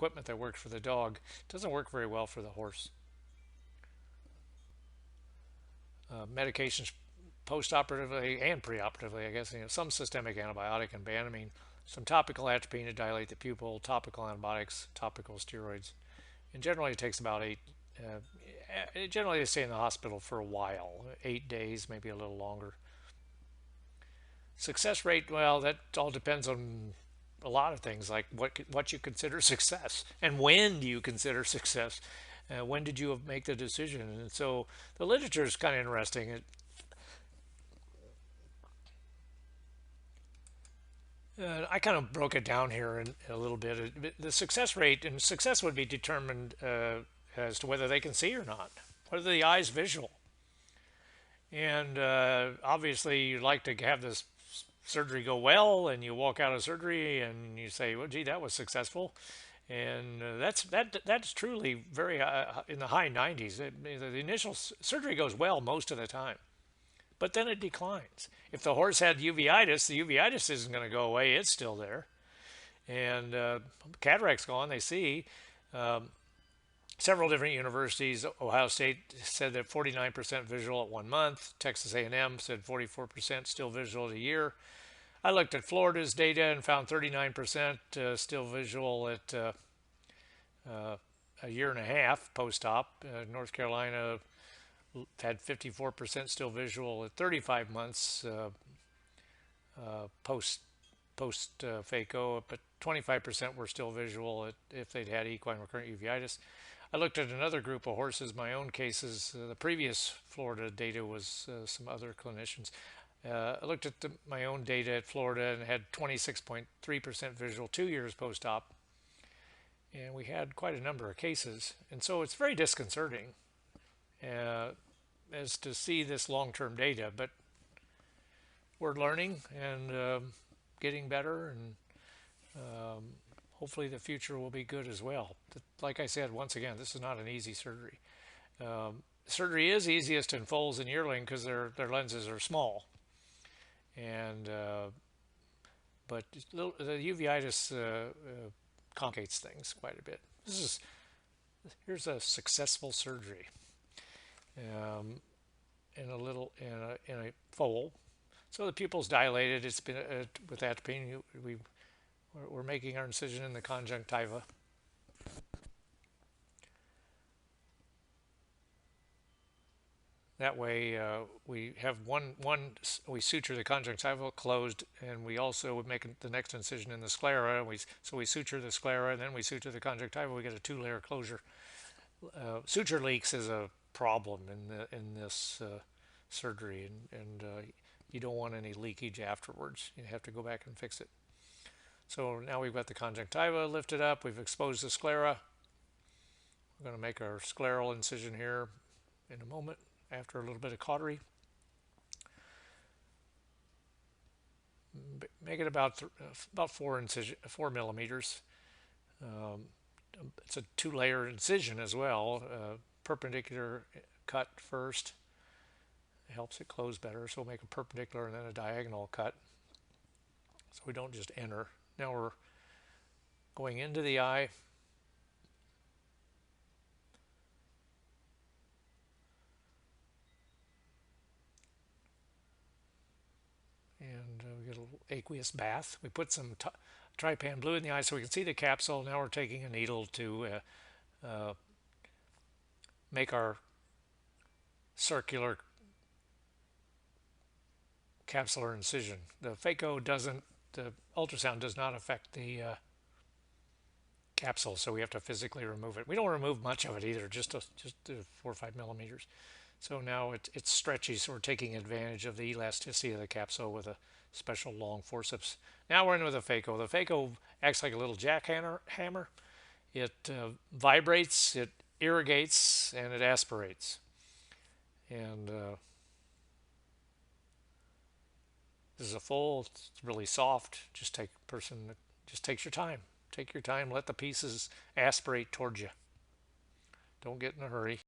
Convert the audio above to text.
equipment that works for the dog doesn't work very well for the horse. Medications post-operatively and pre-operatively, I guess, some systemic antibiotic and banamine, some topical atropine to dilate the pupil, topical antibiotics, topical steroids. And generally it takes about generally they stay in the hospital for a while, 8 days, maybe a little longer. Success rate, well, that all depends on a lot of things, like what you consider success and when do you consider success. When did you make the decision? And so the literature is kind of interesting. I kind of broke it down here in a little bit. The success rate, and success would be determined as to whether they can see or not, whether the eye's visual. And obviously, you'd like to have this surgery go well, and you walk out of surgery and you say, "Well, gee, that was successful." And that's truly very in the high 90s. The initial surgery goes well most of the time, but then it declines. If the horse had uveitis, the uveitis isn't going to go away; it's still there. And cataract's gone. They see. Several different universities. Ohio State said that 49% visual at 1 month. Texas A&M said 44% still visual at a year. I looked at Florida's data and found 39% still visual at a year and a half post-op. North Carolina had 54% still visual at 35 months post phaco, but 25% were still visual if they'd had equine recurrent uveitis. I looked at another group of horses, my own cases. The previous Florida data was some other clinicians. I looked at my own data at Florida and had 26.3% visual 2 years post-op. And we had quite a number of cases. And so it's very disconcerting as to see this long-term data. But we're learning and getting better, and hopefully the future will be good as well. Like I said, once again, this is not an easy surgery. Surgery is easiest in foals and yearling because their lenses are small, and but the uveitis complicates things quite a bit. Here's a successful surgery in a foal. So the pupil's dilated. It's been with atropine. We're making our incision in the conjunctiva. That way we have we suture the conjunctiva closed, and we also would make the next incision in the sclera. So we suture the sclera, and then we suture the conjunctiva. We get a two-layer closure. Suture leaks is a problem in this surgery, and you don't want any leakage afterwards. You have to go back and fix it. So now we've got the conjunctiva lifted up. We've exposed the sclera. We're going to make our scleral incision here in a moment after a little bit of cautery. Make it about 4 millimeters. It's a two-layer incision as well. Perpendicular cut first. It helps it close better. So we'll make a perpendicular and then a diagonal cut, so we don't just enter. Now we're going into the eye. And we get a little aqueous bath. We put some trypan blue in the eye so we can see the capsule. Now we're taking a needle to make our circular capsular incision. The phaco doesn't, the ultrasound does not affect the capsule, so we have to physically remove it. We don't remove much of it either, just 4 or 5 millimeters. So now it's stretchy, so we're taking advantage of the elasticity of the capsule with a special long forceps. Now we're in with a phaco. The phaco acts like a little jackhammer. It vibrates, it irrigates, and it aspirates. And this is a full, it's really soft. Just takes your time. Take your time, let the pieces aspirate towards you. Don't get in a hurry.